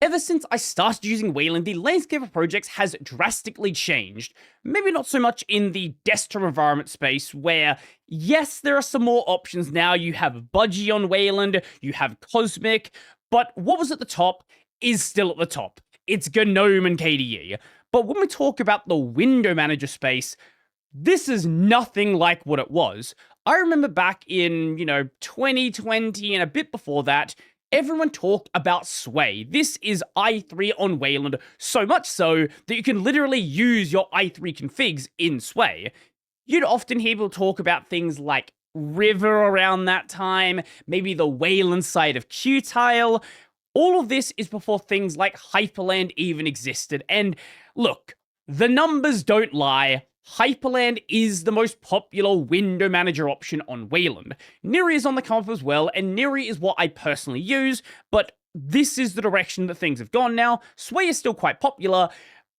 Ever since I started using Wayland, the landscape of projects has drastically changed. Maybe not so much in the desktop environment space, where, yes, there are some more options now. You have Brodie on Wayland, you have Cosmic, but what was at the top is still at the top. It's GNOME and KDE. But when we talk about the window manager space, this is nothing like what it was. I remember back in, 2020 and a bit before that, everyone talked about Sway. This is i3 on Wayland, so much so that you can literally use your i3 configs in Sway. You'd often hear people talk about things like River around that time, maybe the Wayland side of Qtile. All of this is before things like Hyperland even existed. And look, the numbers don't lie. Hyperland is the most popular window manager option on Wayland. Neri is on the come up as well, and Neri is what I personally use, but this is the direction that things have gone now. Sway is still quite popular,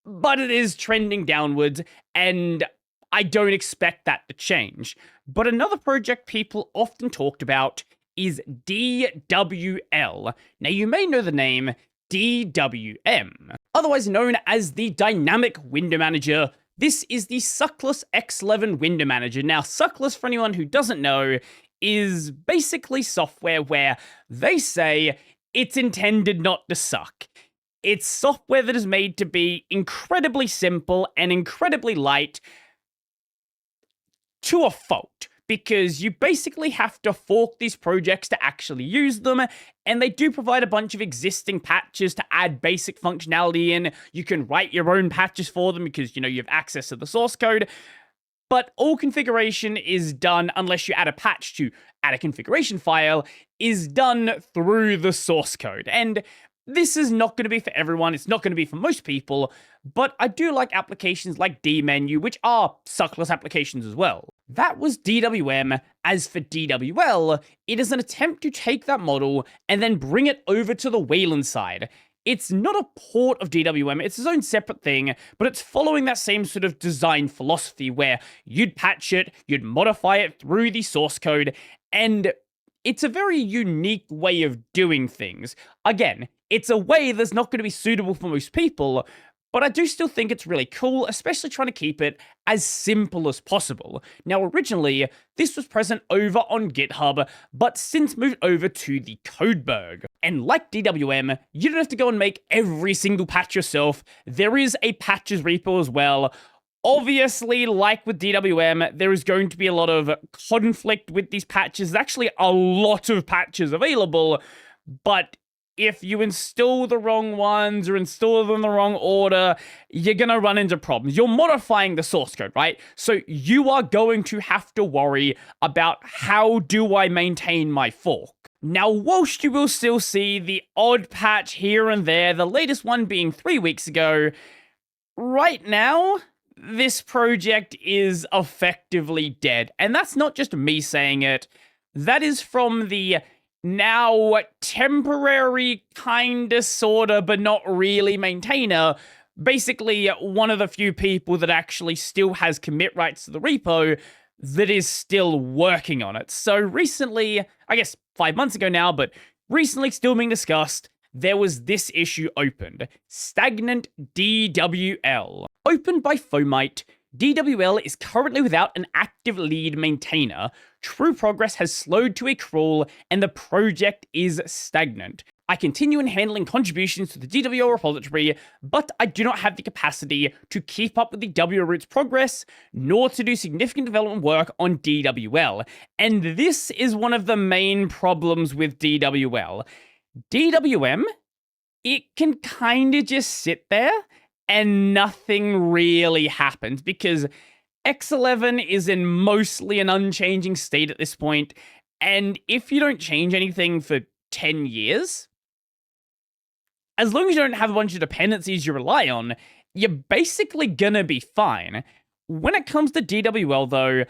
but it is trending downwards, and I don't expect that to change. But another project people often talked about is DWL. Now, you may know the name DWM, otherwise known as the Dynamic Window Manager. This is the suckless X11 window manager. Now, suckless, for anyone who doesn't know, is basically software where they say it's intended not to suck. It's software that is made to be incredibly simple and incredibly light to a fault, because you basically have to fork these projects to actually use them, and they do provide a bunch of existing patches to add basic functionality in. You can write your own patches for them because, you have access to the source code, but all configuration is done, unless you add a patch to add a configuration file, is done through the source code. And this is not going to be for everyone, it's not going to be for most people, but I do like applications like dmenu, which are suckless applications as well. That was DWM. As for DWL, it is an attempt to take that model and then bring it over to the Wayland side. It's not a port of DWM, it's its own separate thing, but it's following that same sort of design philosophy where you'd patch it, you'd modify it through the source code, and it's a very unique way of doing things. Again, it's a way that's not going to be suitable for most people, but I do still think it's really cool, especially trying to keep it as simple as possible. Now, originally, this was present over on GitHub, but since moved over to the Codeberg. And like DWM, you don't have to go and make every single patch yourself. There is a patches repo as well. Obviously, like with DWM, there is going to be a lot of conflict with these patches. There's actually a lot of patches available, but if you install the wrong ones or install them in the wrong order, you're going to run into problems. You're modifying the source code, right? So you are going to have to worry about how do I maintain my fork. Now, whilst you will still see the odd patch here and there, the latest one being 3 weeks ago, right now, this project is effectively dead. And that's not just me saying it. That is from the now temporary kinda sorta but not really maintainer, basically one of the few people that actually still has commit rights to the repo that is still working on it. So recently, I guess 5 months ago now, but recently still being discussed, there was this issue opened. Stagnant DWL. Opened by Fomite, DWL is currently without an active lead maintainer. True progress has slowed to a crawl, and the project is stagnant. I continue in handling contributions to the DWL repository, but I do not have the capacity to keep up with the wroot's progress, nor to do significant development work on DWL. And this is one of the main problems with DWL. DWM, it can kinda just sit there, and nothing really happens, because X11 is in mostly an unchanging state at this point, and if you don't change anything for 10 years, as long as you don't have a bunch of dependencies you rely on, you're basically gonna be fine. When it comes to DWL though,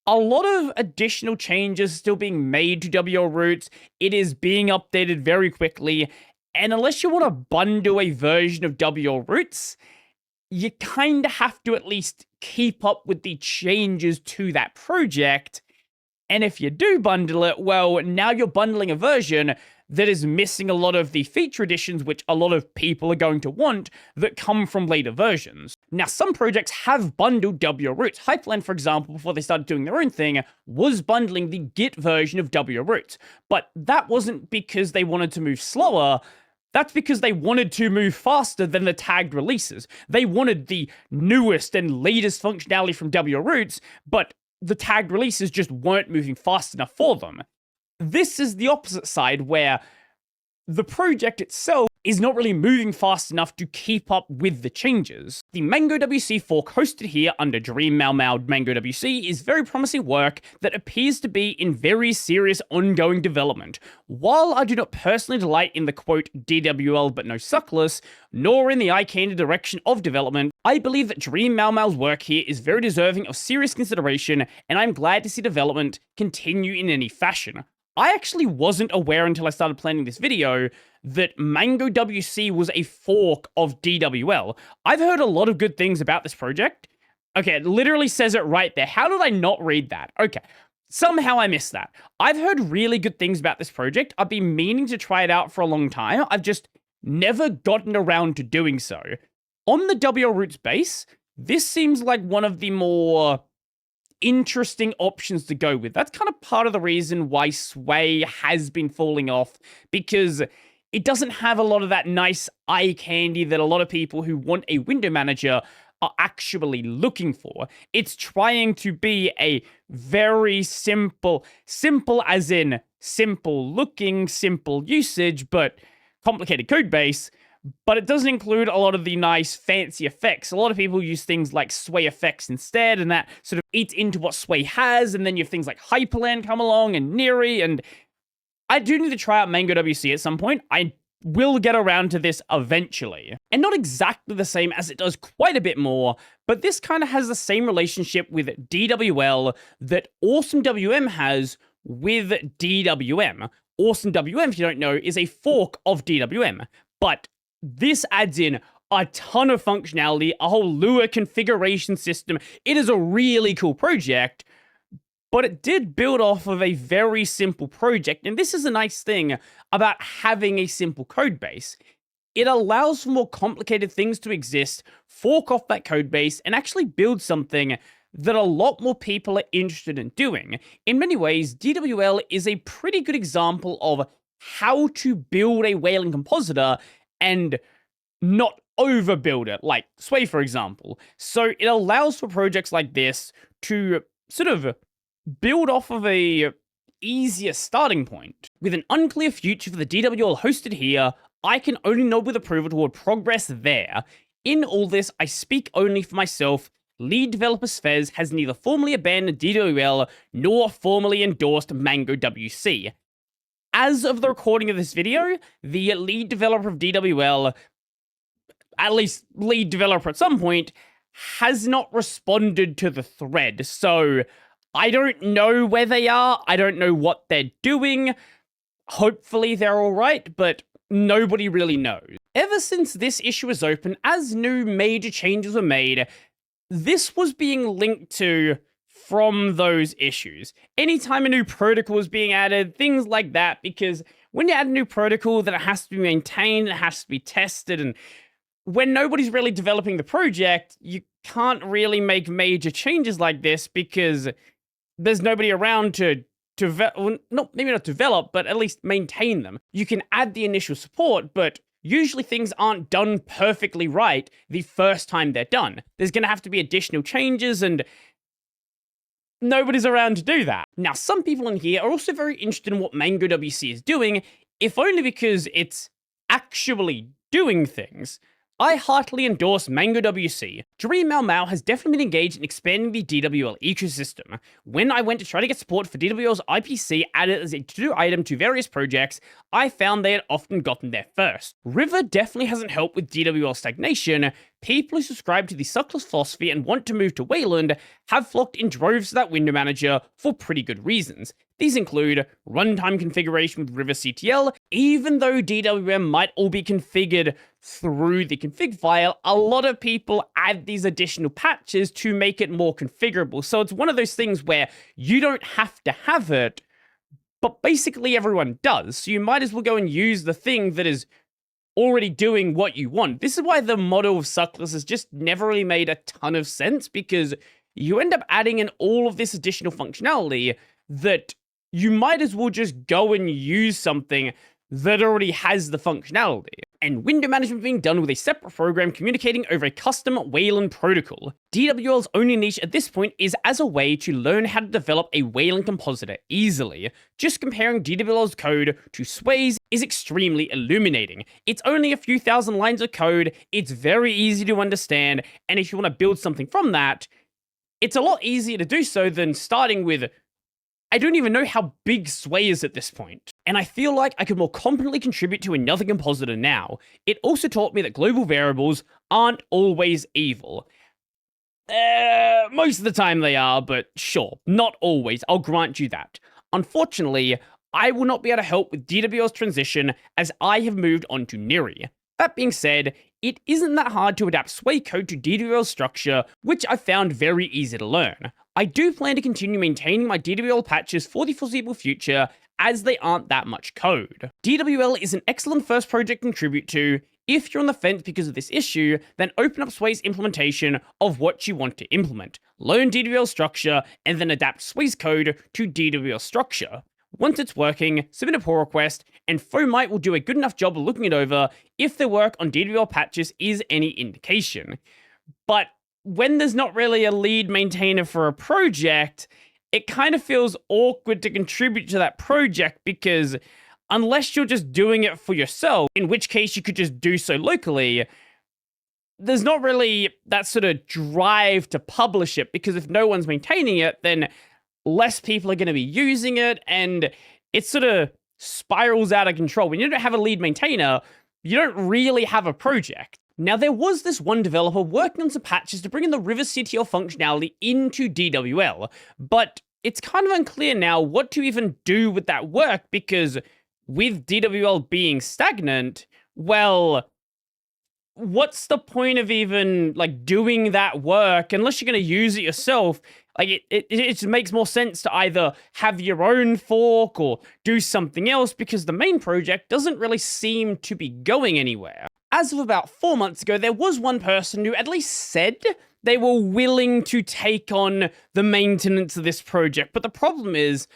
a lot of additional changes are still being made to WL roots. It is being updated very quickly, and unless you want to bundle a version of WL roots, you kind of have to at least keep up with the changes to that project. And if you do bundle it, well, now you're bundling a version that is missing a lot of the feature additions which a lot of people are going to want that come from later versions. Now, some projects have bundled WO roots. Hyperland, for example, before they started doing their own thing, was bundling the Git version of WO roots. But that wasn't because they wanted to move slower. That's because they wanted to move faster than the tagged releases. They wanted the newest and latest functionality from WO roots, but the tagged releases just weren't moving fast enough for them. This is the opposite side, where the project itself is not really moving fast enough to keep up with the changes. The Mango WC fork hosted here under Dream Mau Mau Mango WC is very promising work that appears to be in very serious ongoing development. While I do not personally delight in the quote DWL but no suckless, nor in the eye-candy direction of development, I believe that Dream Mau Mau's work here is very deserving of serious consideration, and I'm glad to see development continue in any fashion. I actually wasn't aware until I started planning this video that Mango WC was a fork of DWL. I've heard a lot of good things about this project. Okay, it literally says it right there. How did I not read that? Okay, somehow I missed that. I've heard really good things about this project. I've been meaning to try it out for a long time. I've just never gotten around to doing so. On the WO roots base, this seems like one of the more interesting options to go with. That's kind of part of the reason why Sway has been falling off, because it doesn't have a lot of that nice eye candy that a lot of people who want a window manager are actually looking for. It's trying to be a very simple as in simple looking, simple usage, but complicated code base. But it doesn't include a lot of the nice fancy effects. A lot of people use things like Sway effects instead, and that sort of eats into what Sway has, and then you have things like Hyperland come along and Neri, and I do need to try out Mango WC at some point. I will get around to this eventually. And not exactly the same, as it does quite a bit more, but this kind of has the same relationship with DWL that Awesome WM has with DWM. Awesome WM, if you don't know, is a fork of DWM, but this adds in a ton of functionality, a whole Lua configuration system. It is a really cool project, but it did build off of a very simple project. And this is a nice thing about having a simple code base. It allows for more complicated things to exist, fork off that code base, and actually build something that a lot more people are interested in doing. In many ways, DWL is a pretty good example of how to build a Wayland Compositor and not overbuild it, like Sway, for example. So it allows for projects like this to sort of build off of a easier starting point. With an unclear future for the DWL hosted here, I can only nod with approval toward progress there. In all this, I speak only for myself. Lead developer Svez has neither formally abandoned DWL nor formally endorsed Mango WC. As of the recording of this video, the lead developer of DWL, at least lead developer at some point, has not responded to the thread. So I don't know where they are. I don't know what they're doing. Hopefully they're all right, but nobody really knows. Ever since this issue was open, as new major changes were made, this was being linked to from those issues. Anytime a new protocol is being added, things like that, because when you add a new protocol, then it has to be maintained, it has to be tested, and when nobody's really developing the project, you can't really make major changes like this because there's nobody around to maybe not develop, but at least maintain them. You can add the initial support, but usually things aren't done perfectly right the first time they're done. There's going to have to be additional changes, and nobody's around to do that. Now, some people in here are also very interested in what Mango WC is doing, if only because it's actually doing things. I heartily endorse Mango WC. Dream Mau Mau has definitely been engaged in expanding the DWL ecosystem. When I went to try to get support for DWL's IPC added as a to-do item to various projects, I found they had often gotten there first. River definitely hasn't helped with DWL stagnation. People who subscribe to the suckless philosophy and want to move to Wayland have flocked in droves to that window manager for pretty good reasons. These include runtime configuration with River CTL. Even though DWM might all be configured through the config file, a lot of people add these additional patches to make it more configurable. So it's one of those things where you don't have to have it, but basically everyone does, so you might as well go and use the thing that is already doing what you want. This is why the model of suckless has just never really made a ton of sense, because you end up adding in all of this additional functionality that you might as well just go and use something that already has the functionality. And window management being done with a separate program communicating over a custom Wayland protocol. DWL's only niche at this point is as a way to learn how to develop a Wayland Compositor easily. Just comparing DWL's code to Sway's is extremely illuminating. It's only a few thousand lines of code, it's very easy to understand, and if you want to build something from that, it's a lot easier to do so than starting with, I don't even know how big Sway is at this point. And I feel like I could more competently contribute to another compositor now. It also taught me that global variables aren't always evil. Most of the time they are, but sure, not always, I'll grant you that. Unfortunately, I will not be able to help with DWL's transition as I have moved on to Niri. That being said, it isn't that hard to adapt Sway code to DWL structure, which I found very easy to learn. I do plan to continue maintaining my DWL patches for the foreseeable future, as they aren't that much code. DWL is an excellent first project to contribute to. If you're on the fence because of this issue, then open up Sway's implementation of what you want to implement. Learn DWL structure, and then adapt Sway's code to DWL structure. Once it's working, submit a pull request, and Fomite will do a good enough job of looking it over if their work on DWL patches is any indication. But when there's not really a lead maintainer for a project, it kind of feels awkward to contribute to that project, because unless you're just doing it for yourself, in which case you could just do so locally, there's not really that sort of drive to publish it, because if no one's maintaining it, then less people are going to be using it, and it sort of spirals out of control. When you don't have a lead maintainer, you don't really have a project. Now, there was this one developer working on some patches to bring in the riverctl functionality into DWL, but it's kind of unclear now what to even do with that work, because with DWL being stagnant, well, what's the point of even doing that work unless you're going to use it yourself? It just makes more sense to either have your own fork or do something else, because the main project doesn't really seem to be going anywhere. As of about 4 months ago, there was one person who at least said they were willing to take on the maintenance of this project, but the problem is,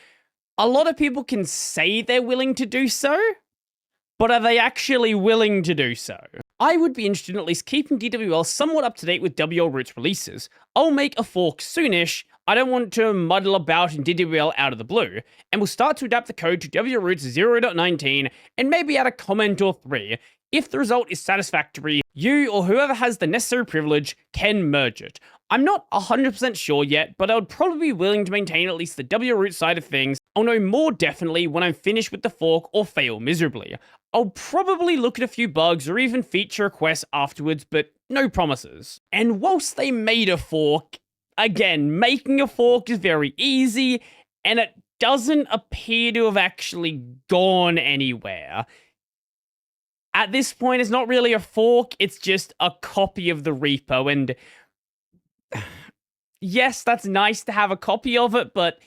a lot of people can say they're willing to do so, but are they actually willing to do so? I would be interested in at least keeping DWL somewhat up to date with WL Roots releases. I'll make a fork soonish. I don't want to muddle about in DWL out of the blue, and we'll start to adapt the code to WL Roots 0.19 and maybe add a comment or 3. If the result is satisfactory, you or whoever has the necessary privilege can merge it. I'm not 100% sure yet, but I would probably be willing to maintain at least the WL Root side of things. I'll know more definitely when I'm finished with the fork or fail miserably. I'll probably look at a few bugs or even feature requests afterwards, but no promises. And whilst they made a fork, again, making a fork is very easy, and it doesn't appear to have actually gone anywhere. At this point, it's not really a fork, it's just a copy of the repo, and yes, that's nice to have a copy of it, but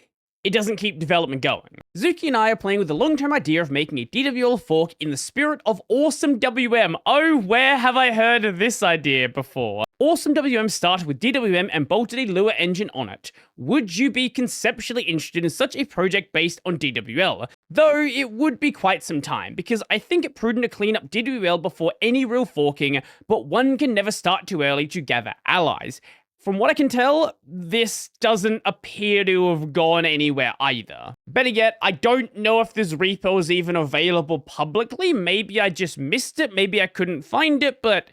it doesn't keep development going. Zuki and I are playing with the long-term idea of making a DWL fork in the spirit of Awesome WM. Oh, where have I heard of this idea before? Awesome WM started with DWM and bolted a Lua engine on it. Would you be conceptually interested in such a project based on DWL? Though it would be quite some time, because I think it prudent to clean up DWL before any real forking, but one can never start too early to gather allies. From what I can tell, this doesn't appear to have gone anywhere either. Better yet, I don't know if this repo is even available publicly. Maybe I just missed it, maybe I couldn't find it, but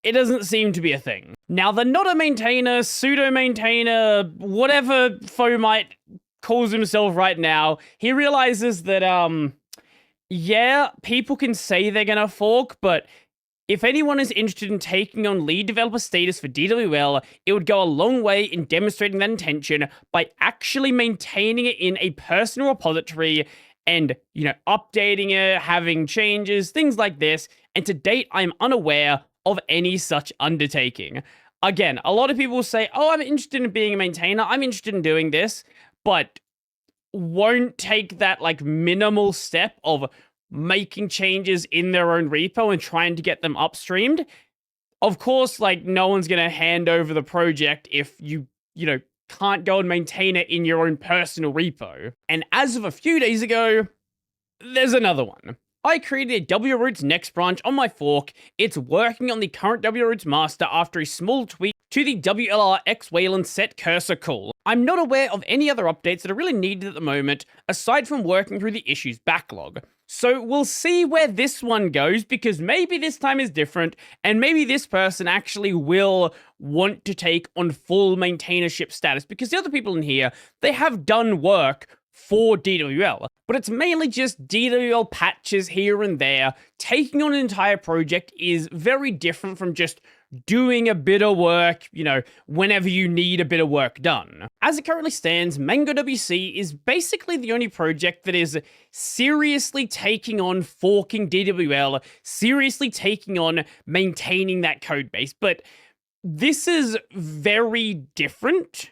it doesn't seem to be a thing. Now, they're not a maintainer, pseudo-maintainer, whatever Fomite calls himself right now. He realizes that, yeah, people can say they're gonna fork, but if anyone is interested in taking on lead developer status for DWL, it would go a long way in demonstrating that intention by actually maintaining it in a personal repository and, updating it, having changes, things like this. And to date, I'm unaware of any such undertaking. Again, a lot of people will say, oh, I'm interested in being a maintainer, I'm interested in doing this, but won't take that like minimal step of making changes in their own repo and trying to get them upstreamed, of course, like no one's going to hand over the project if you can't go and maintain it in your own personal repo. And as of a few days ago, there's another one. I created a wroots next branch on my fork. It's working on the current wroots master after a small tweak to the WLRX Wayland set cursor call. I'm not aware of any other updates that are really needed at the moment, aside from working through the issues backlog. So we'll see where this one goes, because maybe this time is different, and maybe this person actually will want to take on full maintainership status, because the other people in here, they have done work for DWL, but it's mainly just DWL patches here and there. Taking on an entire project is very different from just doing a bit of work, whenever you need a bit of work done. As it currently stands, Mango WC is basically the only project that is seriously taking on forking DWL, seriously taking on maintaining that code base, but this is very different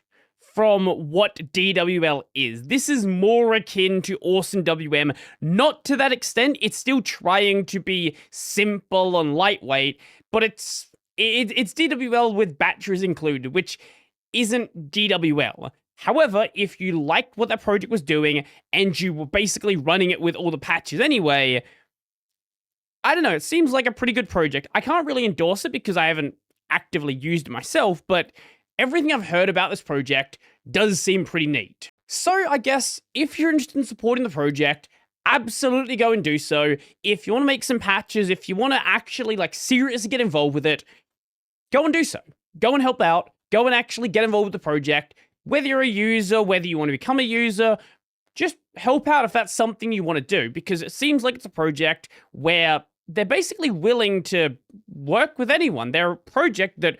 from what DWL is. This is more akin to Awesome WM, not to that extent. It's still trying to be simple and lightweight, but it's DWL with batteries included, which isn't DWL. However, if you liked what that project was doing and you were basically running it with all the patches anyway, I don't know, it seems like a pretty good project. I can't really endorse it because I haven't actively used it myself, but everything I've heard about this project does seem pretty neat. So I guess if you're interested in supporting the project, absolutely go and do so. If you want to make some patches, if you want to actually seriously get involved with it, go and do so. Go and help out. Go and actually get involved with the project. Whether you're a user, whether you want to become a user, just help out if that's something you want to do, because it seems like it's a project where they're basically willing to work with anyone. They're a project that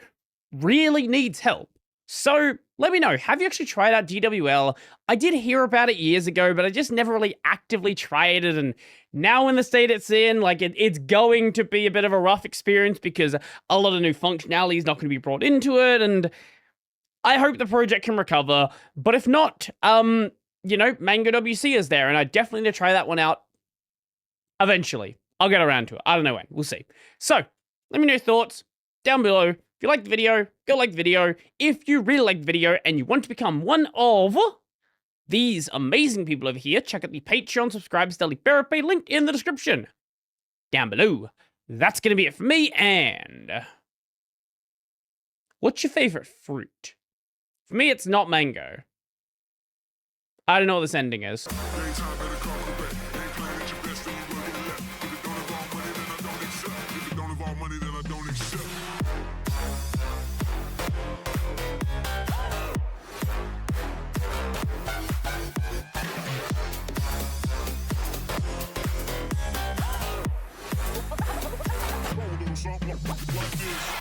really needs help. So let me know, have you actually tried out DWL? I did hear about it years ago, but I just never really actively tried it, and now in the state it's in, it's going to be a bit of a rough experience because a lot of new functionality is not going to be brought into it, and I hope the project can recover. But if not, Mango WC is there, and I definitely need to try that one out eventually. I'll get around to it. I don't know when. We'll see. So let me know your thoughts down below. If you liked the video, go like the video. If you really liked the video and you want to become one of these amazing people over here, check out the Patreon subscribers daily therapy link in the description down below. That's going to be it for me, and what's your favorite fruit? For me, it's not mango. I don't know what this ending is. Something like this.